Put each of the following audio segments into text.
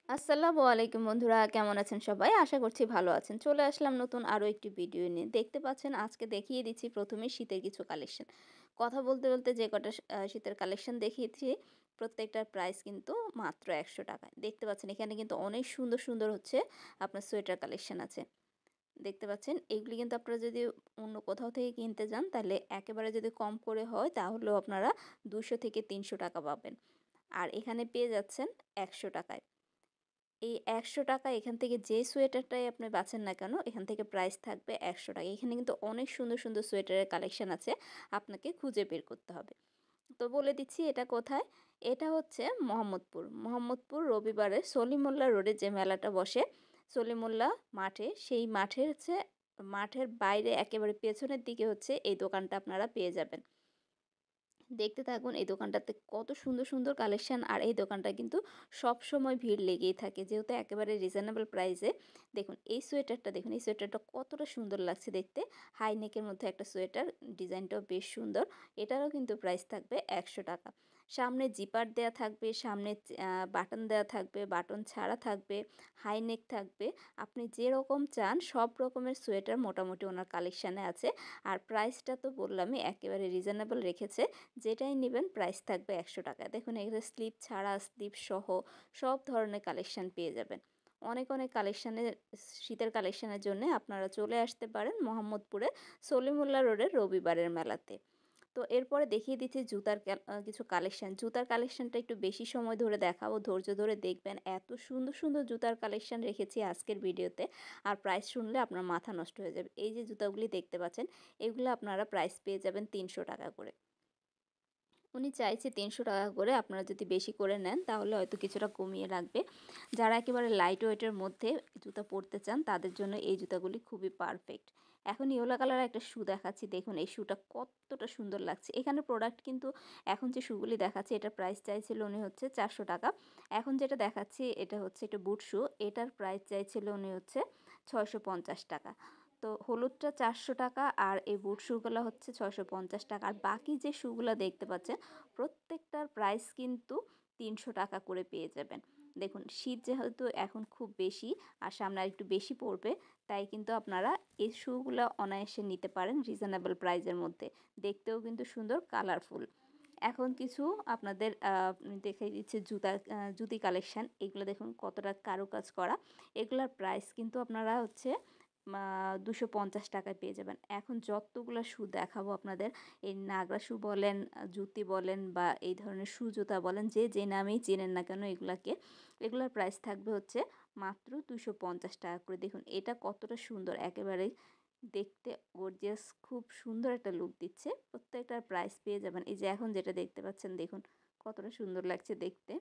আসসালামু আলাইকুম বন্ধুরা, কেমন আছেন সবাই? আশা করছি ভালো আছেন। চলে আসলাম নতুন আরও একটি ভিডিও নিয়ে। দেখতে পাচ্ছেন আজকে দেখিয়ে দিচ্ছি প্রথমেই শীতের কিছু কালেকশন। কথা বলতে বলতে যে কটা শীতের কালেকশন দেখিয়েছি প্রত্যেকটার প্রাইস কিন্তু মাত্র ১০০ টাকায়। দেখতে পাচ্ছেন এখানে কিন্তু অনেক সুন্দর সুন্দর হচ্ছে আপনার সোয়েটার কালেকশন আছে। দেখতে পাচ্ছেন এগুলি কিন্তু আপনারা যদি অন্য কোথাও থেকে কিনতে যান তাহলে একেবারে যদি কম করে হয় তাহলেও আপনারা ২০০ থেকে ৩০০ টাকা পাবেন। আর এখানে পেয়ে যাচ্ছেন ১০০ টাকায়। এই ১০০ টাকা এখান থেকে যে সোয়েটারটাই আপনি বাছেন না কেন, এখান থেকে প্রাইস থাকবে ১০০ টাকা। এখানে কিন্তু অনেক সুন্দর, সুন্দর সোয়েটারের কালেকশন আছে। আপনাকে খুঁজে বের করতে হবে। তো বলে দিচ্ছি এটা কোথায়? এটা হচ্ছে মোহাম্মদপুর। মোহাম্মদপুর রবিবারে সলিমুল্লাহ রোডে যে মেলাটা বসে, সলিমুল্লাহ মাঠে, সেই মাঠের হচ্ছে মাঠের বাইরে একেবারে পেছনের দিকে হচ্ছে এই দোকানটা আপনারা পেয়ে যাবেন। দেখতে থাকুন এই দোকানটাতে কত সুন্দর সুন্দর কালেকশন, আর এই দোকানটা কিন্তু সব সময় ভিড় লেগেই থাকে যেহেতু একেবারে রিজনেবল প্রাইসে। দেখুন এই সোয়েটারটা, দেখুন এই সোয়েটারটা কতটা সুন্দর লাগছে দেখতে। হাই নেকের মধ্যে একটা সোয়েটার, ডিজাইনটাও বেশ সুন্দর। এটারও কিন্তু প্রাইস থাকবে ১০০ টাকা। সামনে জিপার দেয়া থাকবে, সামনে বাটন দেয়া থাকবে, বাটন ছাড়া থাকবে, হাই নেক থাকবে। আপনি যেরকম চান সব রকমের সোয়েটার মোটামুটি ওনার কালেকশানে আছে। আর প্রাইসটা তো বললামই একেবারে রিজনেবল রেখেছে। যেটাই নেবেন প্রাইস থাকবে ১০০ টাকা। দেখুন এখানে স্লিপ ছাড়া, স্লিপ সহ সব ধরনের কালেকশন পেয়ে যাবেন। অনেক অনেক কালেকশানের শীতের কালেকশানের জন্য আপনারা চলে আসতে পারেন মোহাম্মদপুরে সলিমুল্লাহ রোডের রবিবারের মেলাতে। তো এরপরে দেখিয়ে দিচ্ছি জুতার কিছু কালেকশন। জুতার কালেকশনটা একটু বেশি সময় ধরে দেখাবো, ধৈর্য ধরে দেখবেন। এত সুন্দর সুন্দর জুতার কালেকশন রেখেছি আজকের ভিডিওতে। আর প্রাইস শুনলে আপনার মাথা নষ্ট হয়ে যাবে। এই যে জুতাগুলি দেখতে পাচ্ছেন, এগুলো আপনারা প্রাইস পেয়ে যাবেন ৩০০ টাকা করে। উনি চাইছে ৩০০ টাকা করে, আপনারা যদি বেশি করে নেন তাহলে হয়তো কিছুটা কমিয়ে রাখবে। যারা একেবারে লাইট ওয়েটের মধ্যে জুতা পরতে চান তাদের জন্য এই জুতাগুলি খুবই পারফেক্ট। এখন ইয়েলো কালারের একটা শু দেখাচ্ছি, দেখুন এই শুটা কতটা সুন্দর লাগছে। এখানে প্রোডাক্ট কিন্তু এখন যে শুগুলি দেখাচ্ছি এটার প্রাইস চাইছিল উনি হচ্ছে ৪০০ টাকা। এখন যেটা দেখাচ্ছি এটা হচ্ছে একটা বুট শু, এটার প্রাইস চাইছিল উনি হচ্ছে ৬৫০ টাকা। তো হলুদটা ৪০০ টাকা আর এই বুট শুগুলো হচ্ছে ৬৫০ টাকা। আর বাকি যে শুগুলো দেখতে পাচ্ছেন প্রত্যেকটার প্রাইস কিন্তু ৩০০ টাকা করে পেয়ে যাবেন। দেখুন শীত যেহেতু এখন খুব বেশি আর সামনে আর একটু বেশি পড়বে, তাই কিন্তু আপনারা এই শুগুলো অনায়াসে নিতে পারেন রিজনেবল প্রাইসের মধ্যে। দেখতেও কিন্তু সুন্দর, কালারফুল। এখন কিছু আপনাদের দেখিয়ে দিচ্ছে জুতি কালেকশন। এগুলো দেখুন কতটা কারুকাজ করা। এগুলার প্রাইস কিন্তু আপনারা হচ্ছে ২৫০ টাকায় পেয়ে যাবেন। এখন যতগুলো শু দেখাবো আপনাদের, এই নাগরা শু বলেন, জুতি বলেন বা এই ধরনের শু জুতা বলেন, যে নামেই চেনেন না কেন এগুলাকে, এগুলার প্রাইস থাকবে হচ্ছে মাত্র ২৫০ টাকা করে। দেখুন এটা কতটা সুন্দর, একেবারেই দেখতে গর্জিয়াস, খুব সুন্দর একটা লুক দিচ্ছে। প্রত্যেকটার প্রাইস পেয়ে যাবেন। এই যে এখন যেটা দেখতে পাচ্ছেন দেখুন কতটা সুন্দর লাগছে দেখতে।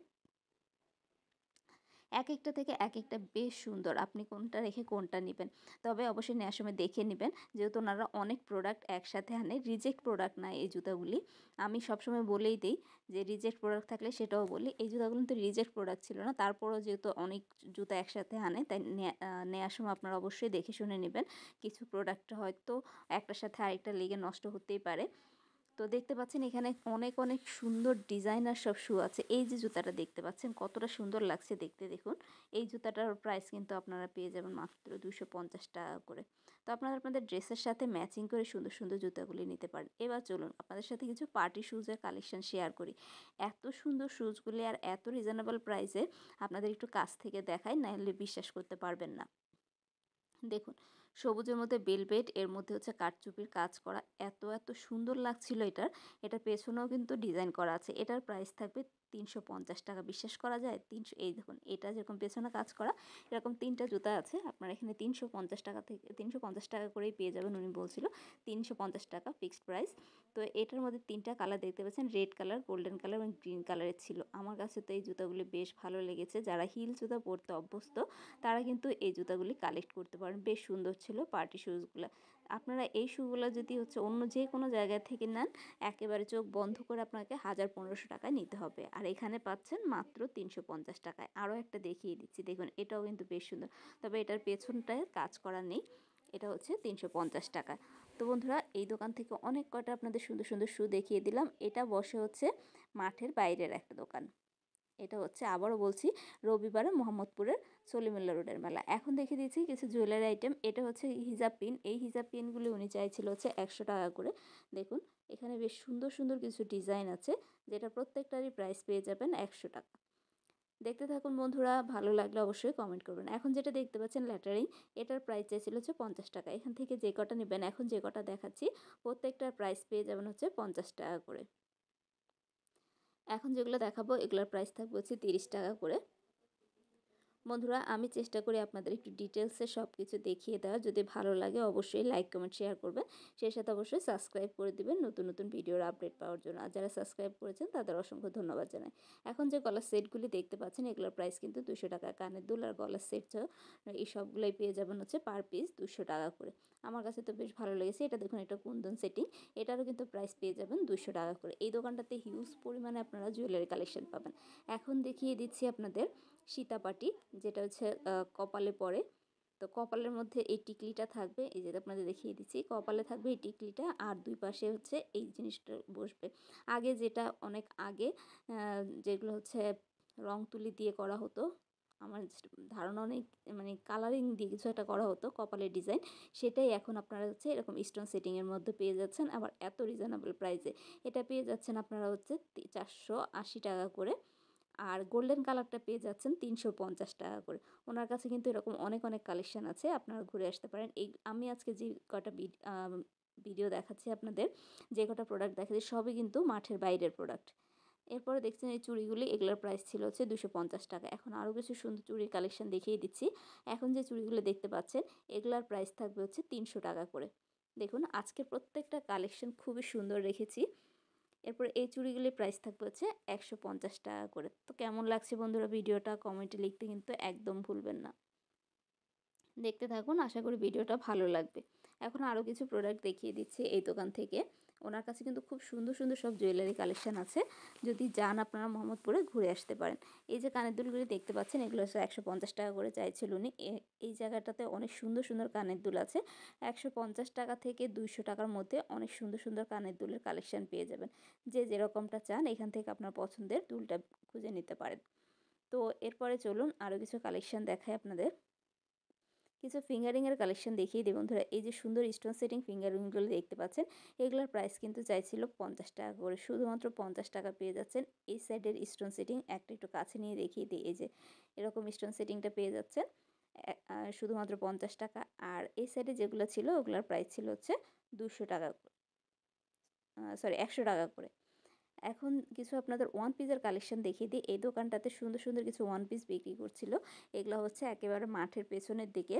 একেকটা থেকে একেকটা বেশ সুন্দর। আপনি কোনটা রেখে কোনটা নিবেন। তবে অবশ্যই নেওয়ার সময় দেখে নিবেন। যেহেতু ওনারা অনেক প্রোডাক্ট একসাথে আনে, রিজেক্ট প্রোডাক্ট না এই জুতাগুলি। আমি সবসময় বলেই দেই যে রিজেক্ট প্রোডাক্ট থাকলে সেটাও বলি। এই জুতাগুলো কিন্তু রিজেক্ট প্রোডাক্ট ছিল না। তারপরেও যেহেতু অনেক জুতা একসাথে আনে তাই নেয়ার সময় আপনারা অবশ্যই দেখে শুনে নিবেন। কিছু প্রোডাক্ট হয়তো একটার সাথে আরেকটা লেগে নষ্ট হতেই পারে। তো দেখতে পাচ্ছেন এখানে অনেক অনেক সুন্দর ডিজাইনার সব শু আছে। এই যে জুতাটা দেখতে পাচ্ছেন কতটা সুন্দর লাগছে দেখতে, দেখুন। এই জুতাটার প্রাইস কিন্তু আপনারা পেয়ে যাবেন মাত্র ২৫০ টাকা করে। তো আপনারা আপনাদের ড্রেসের সাথে ম্যাচিং করে সুন্দর সুন্দর জুতাগুলি নিতে পারেন। এবার চলুন আপনাদের সাথে কিছু পার্টি শুজের কালেকশন শেয়ার করি। এত সুন্দর শুজগুলি আর এত রিজনেবল প্রাইসে আপনাদের একটু কাছ থেকে দেখাই, নাহলে বিশ্বাস করতে পারবেন না। দেখুন সবুজের মধ্যে বেলভেট, এর মধ্যে হচ্ছে কারচুপির কাজ করা, এত এত সুন্দর লাগছিল এটার পেছনেও কিন্তু ডিজাইন করা আছে। এটার প্রাইস থাকবে ৩৫০ টাকা। বিশ্বাস করা যায়? ৩০০, এই দেখুন এটা যেরকম পেছনে কাজ করা, এরকম ৩টা জুতা আছে। আপনারা এখানে ৩৫০ টাকা থেকে ৩৫০ টাকা করেই পেয়ে যাবেন। উনি বলছিল ৩৫০ টাকা ফিক্সড প্রাইস। তো এটার মধ্যে 3টা কালার দেখতে পাচ্ছেন, রেড কালার, গোল্ডেন কালার এবং গ্রিন কালারের ছিল। আমার কাছে তো এই জুতাগুলি বেশ ভালো লেগেছে। যারা হিল জুতা পরতে অভ্যস্ত তারা কিন্তু এই জুতাগুলি কালেক্ট করতে পারেন। বেশ সুন্দর ছিল পার্টি শুজগুলো। আপনারা এই শুগুলো যদি হচ্ছে অন্য যে কোনো জায়গা থেকে নেন, একেবারে চোখ বন্ধ করে আপনাকে ১০০০-১৫০০ টাকায় নিতে হবে। আর এখানে পাচ্ছেন মাত্র ৩৫০ টাকায়। আরও একটা দেখিয়ে দিচ্ছি, দেখুন এটাও কিন্তু বেশ সুন্দর। তবে এটার পেছনটায় কাজ করা নেই। এটা হচ্ছে ৩৫০ টাকা। তো বন্ধুরা এই দোকান থেকে অনেক কয়টা আপনাদের সুন্দর সুন্দর শু দেখিয়ে দিলাম। এটা বসে হচ্ছে মাঠের বাইরের একটা দোকান। এটা হচ্ছে আবারও বলছি রবিবারে মোহাম্মদপুরের সলিমুল্লাহ রোডের মেলা। এখন দেখিয়ে দিচ্ছি কিছু জুয়েলারি আইটেম। এটা হচ্ছে হিজাব পিন। এই হিজাব পিনগুলি উনি চাইছিল হচ্ছে 100 টাকা করে। দেখুন এখানে বেশ সুন্দর সুন্দর কিছু ডিজাইন আছে, যেটা প্রত্যেকটারই প্রাইস পেয়ে যাবেন 100 টাকা। দেখতে থাকুন বন্ধুরা, ভালো লাগলে অবশ্যই কমেন্ট করবেন। এখন যেটা দেখতে পাচ্ছেন ল্যাটারিং, এটার প্রাইস চাইছিল হচ্ছে 50 টাকা। এখান থেকে যে কটা নেবেন, এখন যে কটা দেখাচ্ছি প্রত্যেকটার প্রাইস পেয়ে যাবেন হচ্ছে 50 টাকা করে। এখন যেগুলো দেখাবো এগুলোর প্রাইস থাকবে হচ্ছে 30 টাকা করে। বন্ধুরা আমি চেষ্টা করি আপনাদের একটু ডিটেলসে সব কিছু দেখিয়ে দেওয়ার। যদি ভালো লাগে অবশ্যই লাইক কমেন্ট শেয়ার করবেন, সেই সাথে অবশ্যই সাবস্ক্রাইব করে দিবেন নতুন নতুন ভিডিওর আপডেট পাওয়ার জন্য। আর যারা সাবস্ক্রাইব করেছেন তাদের অসংখ্য ধন্যবাদ জানাই। এখন যে গলার সেটগুলি দেখতে পাচ্ছেন এগুলোর প্রাইস কিন্তু 200 টাকা। কানের দুল আর গলার সেট এই সবগুলোই পেয়ে যাবেন হচ্ছে পার পিস 200 টাকা করে। আমার কাছে তো বেশ ভালো লেগেছে। এটা দেখুন, এটা কুন্দন সেটিং, এটারও কিন্তু প্রাইস পেয়ে যাবেন 200 টাকা করে। এই দোকানটাতে হিউজ পরিমাণে আপনারা জুয়েলারি কালেকশন পাবেন। এখন দেখিয়ে দিচ্ছি আপনাদের সীতাপাটি, যেটা হচ্ছে কপালে পরে। তো কপালের মধ্যে এই টিকলিটা থাকবে, এই যে আপনাদের দেখিয়ে দিচ্ছি, কপালে থাকবে এই টিকলিটা আর দুই পাশে হচ্ছে এই জিনিসটা বসবে। আগে যেটা অনেক আগে যেগুলো হচ্ছে রং তুলি দিয়ে করা হতো, আমার ধারণা অনেক মানে কালারিং দিয়ে কিছু একটা করা হতো কপালের ডিজাইন, সেটাই এখন আপনারা হচ্ছে এরকম স্টোন সেটিংয়ের মধ্যে পেয়ে যাচ্ছেন, আবার এত রিজনেবল প্রাইসে। এটা পেয়ে যাচ্ছেন আপনারা হচ্ছে 480 টাকা করে। আর গোল্ডেন কালারটা পেয়ে যাচ্ছেন 350 টাকা করে। ওনার কাছে কিন্তু এরকম অনেক অনেক কালেকশন আছে, আপনারা ঘুরে আসতে পারেন। এই আমি আজকে যে কটা ভিডিও দেখাচ্ছি আপনাদের, যে কটা প্রোডাক্ট দেখাচ্ছি সবই কিন্তু মাঠের বাইরের প্রোডাক্ট। এরপরে দেখছেন এই চুড়িগুলি, এগুলোর প্রাইস ছিল হচ্ছে 250 টাকা। এখন আরও কিছু সুন্দর চুড়ির কালেকশন দেখিয়ে দিচ্ছি। এখন যে চুড়িগুলো দেখতে পাচ্ছেন এগুলোর প্রাইস থাকবে হচ্ছে 300 টাকা করে। দেখুন আজকে প্রত্যেকটা কালেকশন খুবই সুন্দর রেখেছি। এরপর এই চুড়িগুলির প্রাইস থাকবে হচ্ছে 150 টাকা করে। তো কেমন লাগছে বন্ধুরা ভিডিওটা কমেন্টে লিখতে কিন্তু একদম ভুলবেন না। দেখতে থাকুন, আশা করি ভিডিওটা ভালো লাগবে। এখন আরও কিছু প্রোডাক্ট দেখিয়ে দিচ্ছি এই দোকান থেকে। ওনার কাছে কিন্তু খুব সুন্দর সুন্দর সব জুয়েলারি কালেকশন আছে। যদি যান আপনারা মোহাম্মদপুরে ঘুরে আসতে পারেন। এই যে কানের দুলগুলি দেখতে পাচ্ছেন এগুলো হচ্ছে 150 টাকা করে চাইছিল উনি। এই জায়গাটাতে অনেক সুন্দর সুন্দর কানের দুল আছে। 150 টাকা থেকে 200 টাকার মধ্যে অনেক সুন্দর সুন্দর কানের দুলের কালেকশন পেয়ে যাবেন। যে যেরকমটা চান এখান থেকে আপনার পছন্দের দুলটা খুঁজে নিতে পারেন। তো এরপরে চলুন আরও কিছু কালেকশন দেখাই আপনাদের। কিছু ফিঙ্গারিংয়ের কালেকশন দেখিয়ে দিই বন্ধুরা। এই যে সুন্দর স্টোন সেটিং ফিঙ্গারিংগুলো দেখতে পাচ্ছেন, এগুলোর প্রাইস কিন্তু চাইছিল 50 টাকা করে। শুধুমাত্র 50 টাকা পেয়ে যাচ্ছেন এই সাইডের স্টোন সেটিং। একটা একটু কাছে নিয়ে দেখিয়ে দিই, এই যে এরকম স্টোন সেটিংটা পেয়ে যাচ্ছেন শুধুমাত্র 50 টাকা। আর এই সাইডে যেগুলো ছিল ওগুলোর প্রাইস ছিল হচ্ছে 200 টাকা, সরি 100 টাকা করে। এখন কিছু আপনাদের ওয়ান পিসের কালেকশন দেখিয়ে দিই। এই দোকানটাতে সুন্দর সুন্দর কিছু ওয়ান পিস বিক্রি করছিল। এগুলো হচ্ছে একেবারে মাঠের পেছনের দিকে।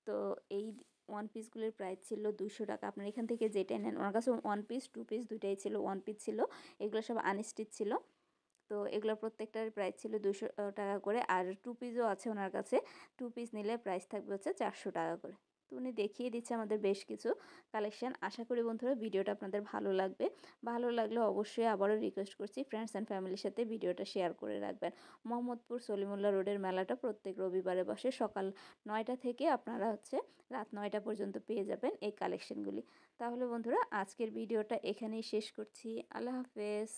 তো এই ওয়ান পিসগুলির প্রাইস ছিল 200 টাকা। আপনারা এখান থেকে যেটাই নেন, ওনার কাছে ওয়ান পিস টু পিস দুইটাই ছিল, ওয়ান পিস ছিল, এগুলো সব আনস্টিচ ছিল। তো এগুলোর প্রত্যেকটার প্রাইস ছিল 200 টাকা করে। আর টু পিসও আছে ওনার কাছে, টু পিস নিলে প্রাইস থাকবে হচ্ছে 400 টাকা করে। তো উনি দেখিয়ে দিচ্ছে আমাদের বেশ কিছু কালেকশন। আশা করি বন্ধুরা ভিডিওটা আপনাদের ভালো লাগবে। ভালো লাগলে অবশ্যই আবারও রিকোয়েস্ট করছি ফ্রেন্ডস অ্যান্ড ফ্যামিলির সাথে ভিডিওটা শেয়ার করে রাখবেন। মোহাম্মদপুর সলিমুল্লাহ রোডের মেলাটা প্রত্যেক রবিবারে বসে। সকাল 9টা থেকে আপনারা হচ্ছে রাত 9টা পর্যন্ত পেয়ে যাবেন এই কালেকশনগুলি। তাহলে বন্ধুরা আজকের ভিডিওটা এখানেই শেষ করছি। আল্লাহ হাফেজ।